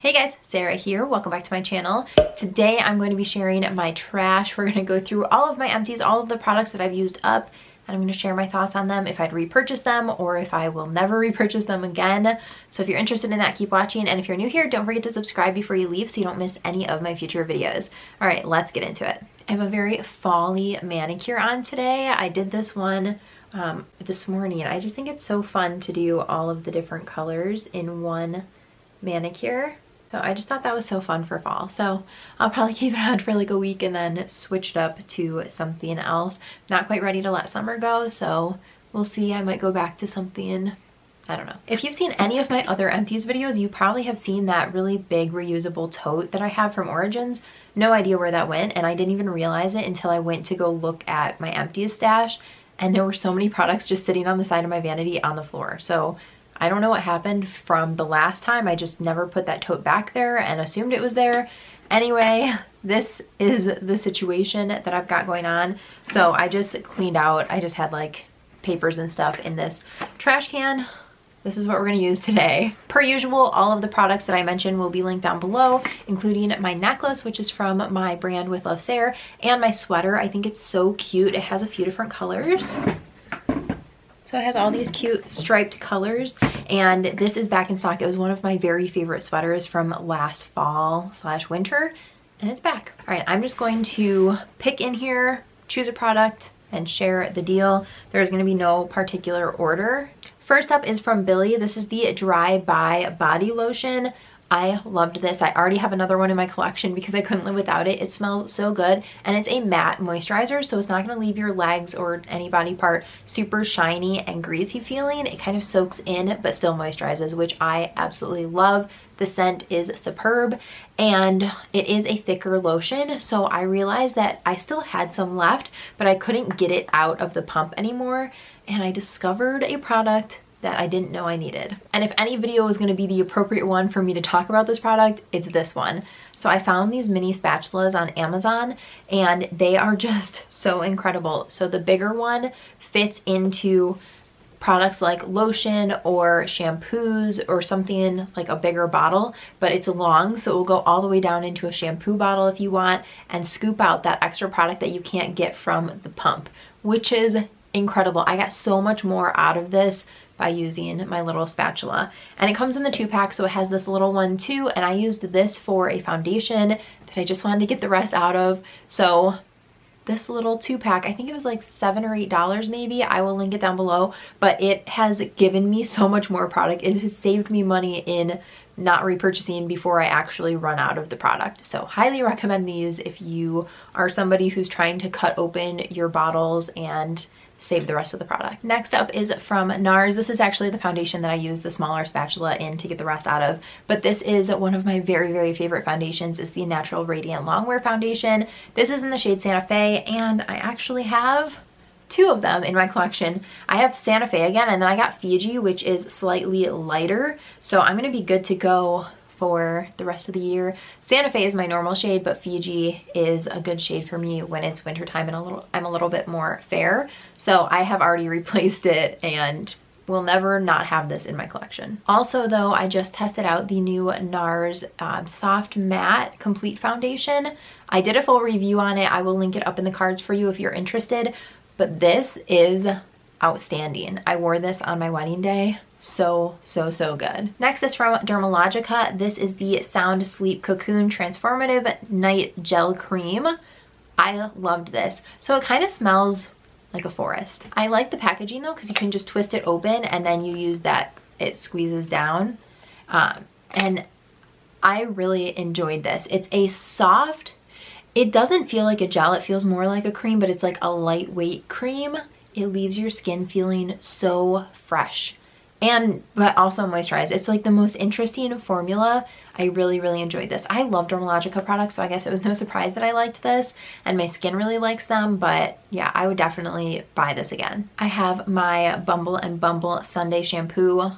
Hey guys, Sarah here. Welcome back to my channel. Today I'm going to be sharing my trash. We're going to go through all of my empties, all of the products that I've used up, and I'm going to share my thoughts on them, if I'd repurchase them or if I will never repurchase them again. So if you're interested in that, keep watching, and if you're new here, don't forget to subscribe before you leave so you don't miss any of my future videos. All right, let's get into it. I have a very fall-y manicure on today. I did this one this morning, and I just think it's so fun to do all of the different colors in one manicure. So I just thought that was so fun for fall. So I'll probably keep it on for like a week and then switch it up to something else. Not quite ready to let summer go, so we'll see. I might go back to something, I don't know. If you've seen any of my other empties videos, you probably have seen that really big reusable tote that I have from Origins. No idea where that went, and I didn't even realize it until I went to go look at my empties stash, and there were so many products just sitting on the side of my vanity on the floor. So I don't know what happened from the last time. I just never put that tote back there and assumed it was there. Anyway, this is the situation that I've got going on. So I just cleaned out. I just had like papers and stuff in this trash can. This is what we're going to use today. Per usual, all of the products that I mentioned will be linked down below, including my necklace, which is from my brand With Love Sarah, and my sweater. I think it's so cute. It has a few different colors. So it has all these cute striped colors, and this is back in stock. It was one of my very favorite sweaters from last fall/winter, and it's back. All right, I'm just going to pick in here, choose a product, and share the deal. There's gonna be no particular order. First up is from Billie. This is the Dry by Body Lotion. I loved this. I already have another one in my collection because I couldn't live without it. It smells so good, and it's a matte moisturizer, so it's not going to leave your legs or any body part super shiny and greasy feeling. It kind of soaks in but still moisturizes, which I absolutely love. The scent is superb, and it is a thicker lotion, so I realized that I still had some left, but I couldn't get it out of the pump anymore, and I discovered a product that I didn't know I needed. And if any video was going to be the appropriate one for me to talk about this product, it's this one. So I found these mini spatulas on Amazon, and they are just so incredible. So the bigger one fits into products like lotion or shampoos or something like a bigger bottle, but it's long, so it will go all the way down into a shampoo bottle if you want, and scoop out that extra product that you can't get from the pump, which is incredible. I got so much more out of this by using my little spatula. And it comes in the 2-pack, so it has this little one too, and I used this for a foundation that I just wanted to get the rest out of. So this little 2-pack, I think it was like $7 or $8 maybe. I will link it down below, but it has given me so much more product. It has saved me money in not repurchasing before I actually run out of the product. So highly recommend these if you are somebody who's trying to cut open your bottles and save the rest of the product. Next up is from NARS. This is actually the foundation that I use the smaller spatula in to get the rest out of, but this is one of my very, very favorite foundations. It's the Natural Radiant Longwear foundation. This is in the shade Santa Fe, and I actually have 2 of them in my collection. I have Santa Fe again, and then I got Fiji, which is slightly lighter, so I'm gonna be good to go for the rest of the year. Santa Fe is my normal shade, but Fiji is a good shade for me when it's wintertime and I'm a little bit more fair. So I have already replaced it and will never not have this in my collection. Also though, I just tested out the new NARS Soft Matte Complete Foundation. I did a full review on it. I will link it up in the cards for you if you're interested, but this is outstanding. I wore this on my wedding day. So good. Next is from Dermalogica. This is the Sound Sleep Cocoon Transformative Night Gel Cream. I loved this. So it kind of smells like a forest. I like the packaging though, because you can just twist it open and then you use that, it squeezes down. And I really enjoyed this. It's a soft, it doesn't feel like a gel, it feels more like a cream, but it's like a lightweight cream. It leaves your skin feeling so fresh, but also moisturized. It's like the most interesting formula. I really enjoyed this. I love Dermalogica products, so I guess it was no surprise that I liked this, and my skin really likes them, but yeah, I would definitely buy this again. I have my Bumble Sundae shampoo.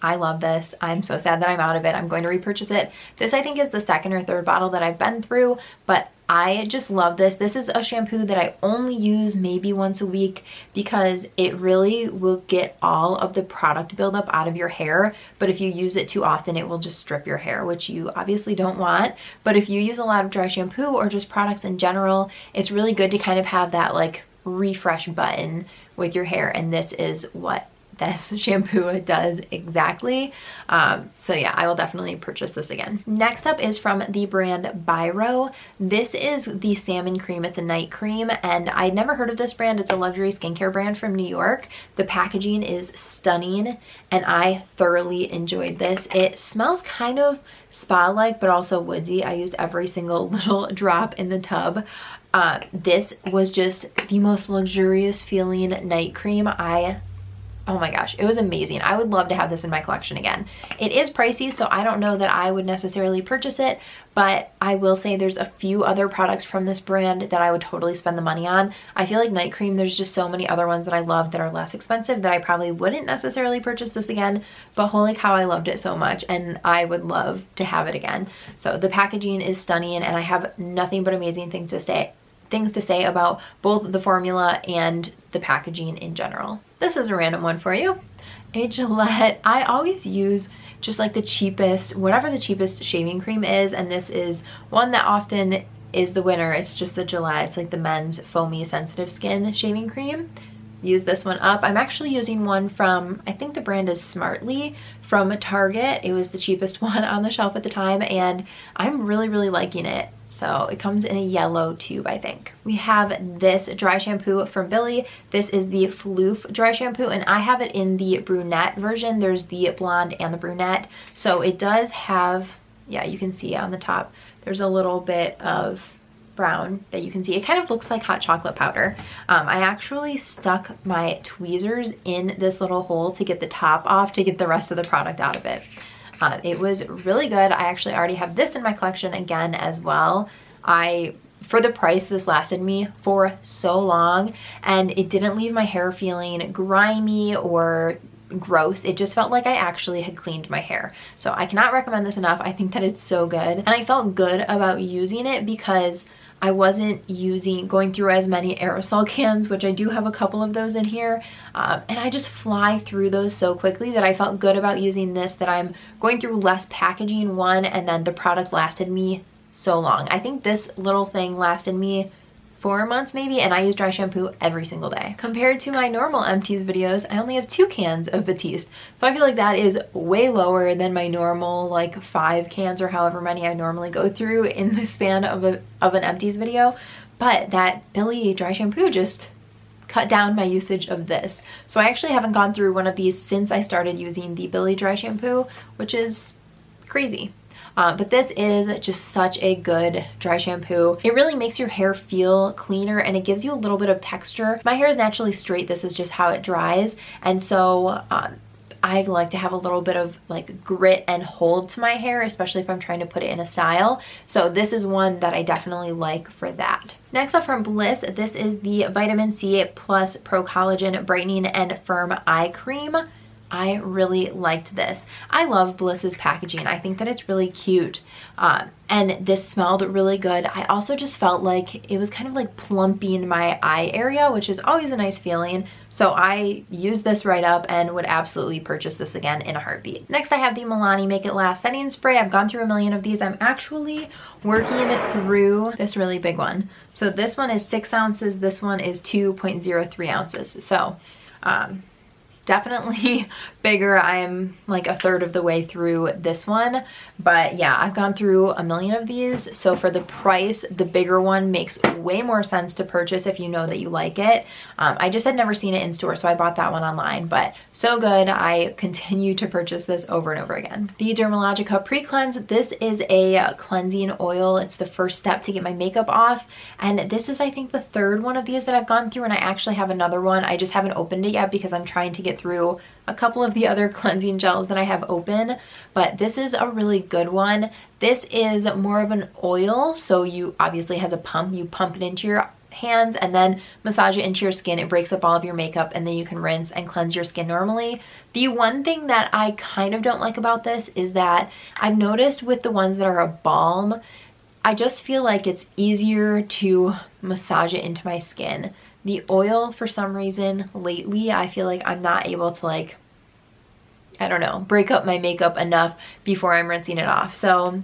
I love this. I'm so sad that I'm out of it. I'm going to repurchase it. This I think is the 2nd or 3rd bottle that I've been through, but I just love this. This is a shampoo that I only use maybe once a week because it really will get all of the product buildup out of your hair. But if you use it too often, it will just strip your hair, which you obviously don't want. But if you use a lot of dry shampoo or just products in general, it's really good to kind of have that like refresh button with your hair. And this is what this shampoo does exactly. So yeah, I will definitely purchase this again. Next up is from the brand Byroe. This is the Salmon cream. It's a night cream, and I'd never heard of this brand. It's a luxury skincare brand from New York. The packaging is stunning, and I thoroughly enjoyed this. It smells kind of spa-like, but also woodsy. I used every single little drop in the tub. This was just the most luxurious feeling night cream. Oh my gosh, it was amazing. I would love to have this in my collection again. It is pricey, so I don't know that I would necessarily purchase it, but I will say there's a few other products from this brand that I would totally spend the money on. I feel like night cream, there's just so many other ones that I love that are less expensive that I probably wouldn't necessarily purchase this again, but holy cow, I loved it so much and I would love to have it again. So the packaging is stunning and I have nothing but amazing things to say about both the formula and the packaging in general. This is a random one for you. A Gillette. I always use just like the cheapest, whatever the cheapest shaving cream is, and this is one that often is the winner. It's just the Gillette. It's like the men's foamy sensitive skin shaving cream. Use this one up. I'm actually using one from, I think the brand is Smartly, from Target. It was the cheapest one on the shelf at the time, and I'm really liking it. So it comes in a yellow tube, I think. We have this dry shampoo from Billie. This is the Floof dry shampoo, and I have it in the brunette version. There's the blonde and the brunette. So it does have, yeah, you can see on the top, there's a little bit of brown that you can see. It kind of looks like hot chocolate powder. I actually stuck my tweezers in this little hole to get the top off to get the rest of the product out of it. It was really good. I actually already have this in my collection again as well. For the price, this lasted me for so long and it didn't leave my hair feeling grimy or gross. It just felt like I actually had cleaned my hair. So I cannot recommend this enough. I think that it's so good. And I felt good about using it because I wasn't going through as many aerosol cans, which I do have a couple of those in here. And I just fly through those so quickly that I felt good about using this, that I'm going through less packaging, one, and then the product lasted me so long. I think this little thing lasted me 4 months maybe, and I use dry shampoo every single day. Compared to my normal empties videos, I only have 2 cans of Batiste. So I feel like that is way lower than my normal like 5 cans or however many I normally go through in the span of an empties video. But that Billie dry shampoo just cut down my usage of this. So I actually haven't gone through one of these since I started using the Billie dry shampoo, which is crazy. But this is just such a good dry shampoo. It really makes your hair feel cleaner and it gives you a little bit of texture. My hair is naturally straight. This is just how it dries. And so I like to have a little bit of like grit and hold to my hair, especially if I'm trying to put it in a style. So this is one that I definitely like for that. Next up from Bliss, this is the Vitamin C Plus Pro Collagen Brightening and Firm Eye Cream. I really liked this. I love Bliss's packaging. I think that it's really cute. And this smelled really good. I also just felt like it was kind of like plumping my eye area, which is always a nice feeling. So I used this right up and would absolutely purchase this again in a heartbeat. Next, I have the Milani Make It Last Setting Spray. I've gone through a million of these. I'm actually working through this really big one. So this one is 6 ounces. This one is 2.03 ounces. So, definitely bigger. I'm like a third of the way through this one, but yeah, I've gone through a million of these. So for the price, the bigger one makes way more sense to purchase if you know that you like it. I just had never seen it in store, so I bought that one online, but so good. I continue to purchase this over and over again. The Dermalogica Precleanse. This is a cleansing oil. It's the first step to get my makeup off, and this is I think the 3rd one of these that I've gone through, and I actually have another one. I just haven't opened it yet because I'm trying to get through a couple of the other cleansing gels that I have open, but this is a really good one. This is more of an oil, so you obviously has a pump. You pump it into your hands and then massage it into your skin. It breaks up all of your makeup and then you can rinse and cleanse your skin normally. The one thing that I kind of don't like about this is that I've noticed with the ones that are a balm, I just feel like it's easier to massage it into my skin. The oil, for some reason, lately, I feel like I'm not able to, like, I don't know, break up my makeup enough before I'm rinsing it off. So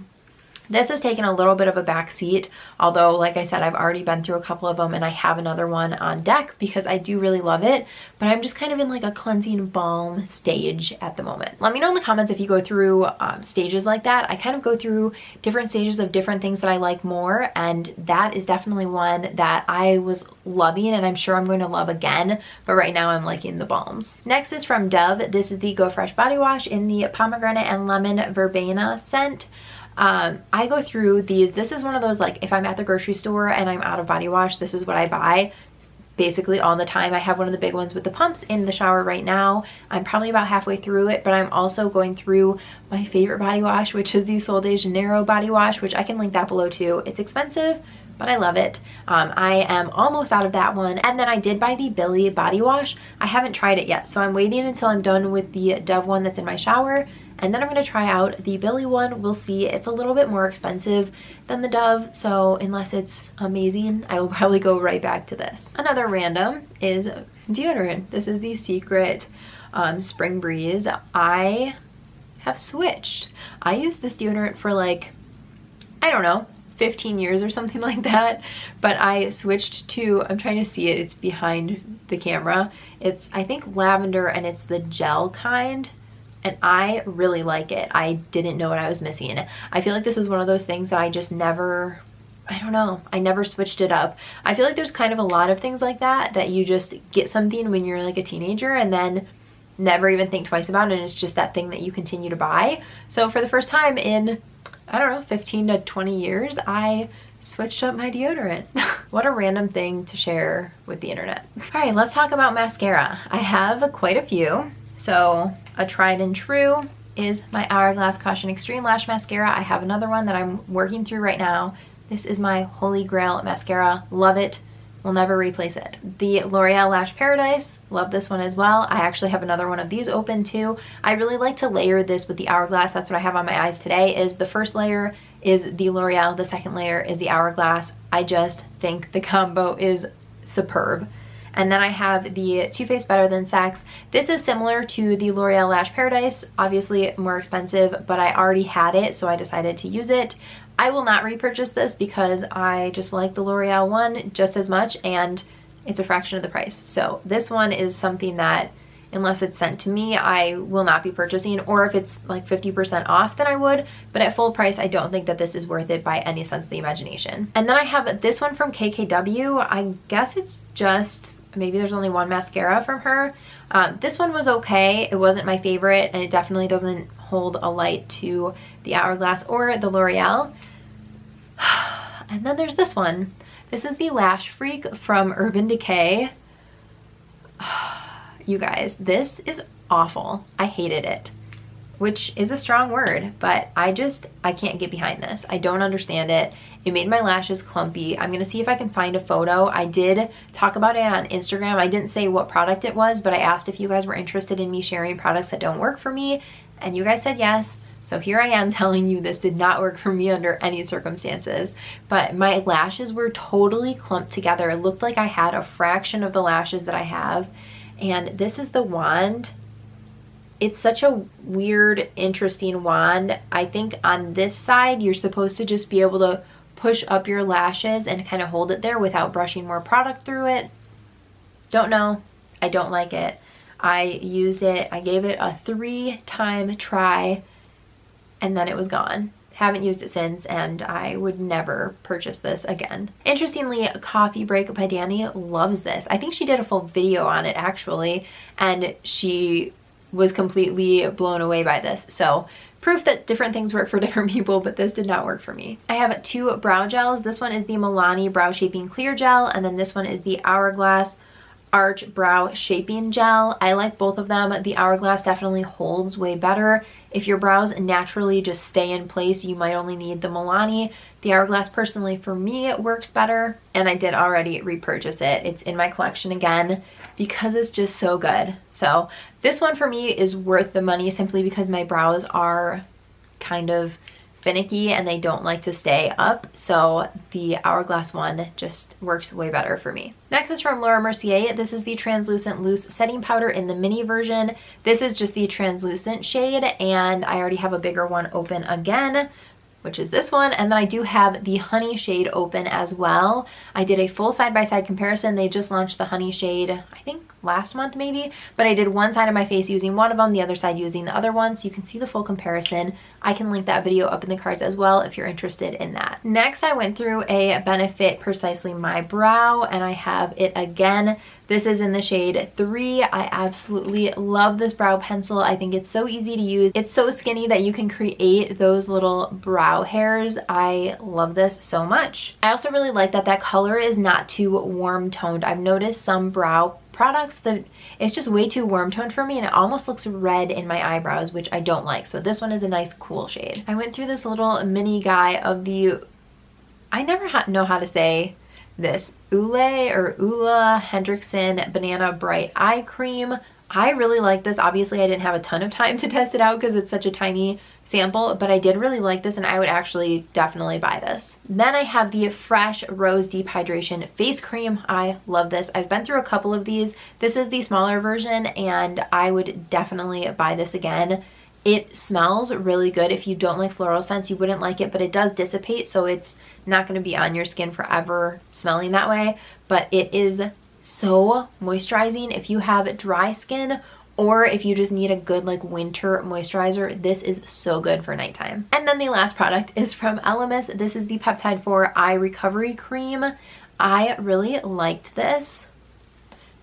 this has taken a little bit of a back seat, although like I said, I've already been through a couple of them and I have another one on deck because I do really love it, but I'm just kind of in like a cleansing balm stage at the moment. Let me know in the comments if you go through stages like that. I kind of go through different stages of different things that I like more, and that is definitely one that I was loving and I'm sure I'm going to love again, but right now I'm liking the balms. Next is from Dove. This is the Go Fresh Body Wash in the pomegranate and lemon verbena scent. I go through these. This is one of those, like, if I'm at the grocery store and I'm out of body wash, this is what I buy basically all the time. I have one of the big ones with the pumps in the shower right now. I'm probably about halfway through it, but I'm also going through my favorite body wash, which is the Sol de Janeiro body wash, which I can link that below too. It's expensive, but I love it. I am almost out of that one. And then I did buy the Billie body wash. I haven't tried it yet, so I'm waiting until I'm done with the Dove one that's in my shower, and then I'm going to try out the Billie one. We'll see. It's a little bit more expensive than the Dove, so unless it's amazing, I will probably go right back to this. Another random is deodorant. This is the Secret Spring Breeze. I have switched. I used this deodorant for, like, I don't know, 15 years or something like that, but I switched to, I'm trying to see it, it's behind the camera. It's, I think, lavender, and it's the gel kind. And I really like it. I didn't know what I was missing. I feel like this is one of those things that I just never, I don't know, I never switched it up. I feel like there's kind of a lot of things like that, that you just get something when you're like a teenager and then never even think twice about it, and it's just that thing that you continue to buy. So for the first time in, I don't know, 15 to 20 years, I switched up my deodorant. What a random thing to share with the internet. All right, let's talk about mascara. I have quite a few. So a tried and true is my Hourglass Caution Extreme Lash Mascara. I have another one that I'm working through right now. This is my holy grail mascara. Love it. Will never replace it. The L'Oreal Lash Paradise. Love this one as well. I actually have another one of these open too. I really like to layer this with the Hourglass. That's what I have on my eyes today. Is the first layer is the L'Oreal. The second layer is the Hourglass. I just think the combo is superb. And then I have the Too Faced Better Than Sex. This is similar to the L'Oreal Lash Paradise, obviously more expensive, but I already had it, so I decided to use it. I will not repurchase this because I just like the L'Oreal one just as much, and it's a fraction of the price. So this one is something that, unless it's sent to me, I will not be purchasing, or if it's like 50% off, then I would, but at full price, I don't think that this is worth it by any sense of the imagination. And then I have this one from KKW. I guess it's just, maybe there's only one mascara from her. This one was okay. It wasn't my favorite, and it definitely doesn't hold a light to the Hourglass or the L'Oreal. And then there's this one. This is the Lash Freak from Urban Decay. You guys, this is awful. I hated it, which is a strong word, but I can't get behind this. I don't understand it. It made my lashes clumpy. I'm gonna see if I can find a photo. I did talk about it on Instagram. I didn't say what product it was, but I asked if you guys were interested in me sharing products that don't work for me, and you guys said yes. So here I am telling you this did not work for me under any circumstances, but my lashes were totally clumped together. It looked like I had a fraction of the lashes that I have, and this is the wand. It's such a weird, interesting wand. I think on this side, you're supposed to just be able to push up your lashes and kind of hold it there without brushing more product through it. Don't know. I don't like it. I used it. I gave it a 3-time try, and then it was gone. Haven't used it since, and I would never purchase this again. Interestingly, Coffee Break by Danny loves this. I think she did a full video on it actually, and she was completely blown away by this. So proof that different things work for different people, but this did not work for me. I have 2 brow gels. This one is the Milani Brow Shaping Clear Gel, and then this one is the Hourglass Arch Brow Shaping Gel. I like both of them. The Hourglass definitely holds way better. If your brows naturally just stay in place, you might only need the Milani. The Hourglass, personally, for me, it works better, and I did already repurchase it. It's in my collection again because it's just so good. So this one for me is worth the money simply because my brows are kind of finicky and they don't like to stay up, so the Hourglass one just works way better for me. Next is from Laura Mercier. This is the translucent loose setting powder in the mini version. This is just the translucent shade, and I already have a bigger one open again, which is this one, and then I do have the honey shade open as well. I did a full side-by-side comparison. They just launched the honey shade, I think last month maybe, but I did one side of my face using one of them, the other side using the other one, so you can see the full comparison. I can link that video up in the cards as well if you're interested in that. Next, I went through a Benefit Precisely My Brow, and I have it again. This is in the shade 3. I absolutely love this brow pencil. I think it's so easy to use. It's so skinny that you can create those little brow hairs. I love this so much. I also really like that that color is not too warm toned. I've noticed some brow products that it's just way too warm toned for me, and it almost looks red in my eyebrows, which I don't like. So this one is a nice cool shade. I went through this little mini guy of the, I never know how to say this, Olay or Ula Henriksen Banana Bright Eye Cream. I really like this. Obviously I didn't have a ton of time to test it out because it's such a tiny sample, but I did really like this and I would actually definitely buy this. Then I have the Fresh Rose Deep Hydration Face Cream. I love this. I've been through a couple of these. This is the smaller version and I would definitely buy this again. It smells really good. If you don't like floral scents, you wouldn't like it, but it does dissipate, so it's not going to be on your skin forever smelling that way, but it is so moisturizing. If you have dry skin or if you just need a good like winter moisturizer, this is so good for nighttime. And then the last product is from Elemis. This is the Peptide 4 Eye Recovery Cream. I really liked this.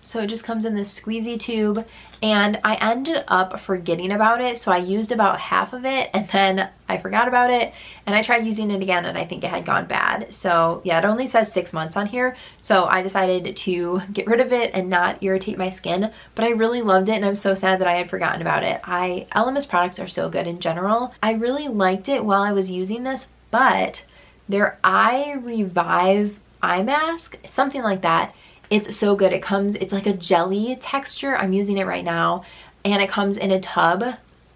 So it just comes in this squeezy tube, and I ended up forgetting about it. So I used about half of it and then I forgot about it, and I tried using it again and I think it had gone bad. So yeah, it only says 6 months on here. So I decided to get rid of it and not irritate my skin, but I really loved it and I'm so sad that I had forgotten about it. Elemis products are so good in general. I really liked it while I was using this, but their Eye Revive eye mask, something like that, it's so good. It's like a jelly texture. I'm using it right now and it comes in a tub.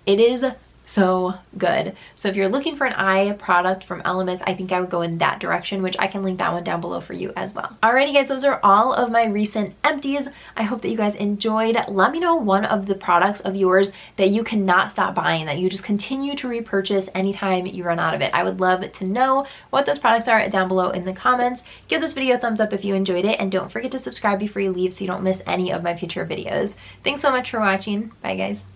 It is so good. So if you're looking for an eye product from Elemis, I think I would go in that direction, which I can link that one down below for you as well. Alrighty guys, those are all of my recent empties. I hope that you guys enjoyed. Let me know one of the products of yours that you cannot stop buying, that you just continue to repurchase anytime you run out of it. I would love to know what those products are down below in the comments. Give this video a thumbs up if you enjoyed it, and don't forget to subscribe before you leave so you don't miss any of my future videos. Thanks so much for watching. Bye guys.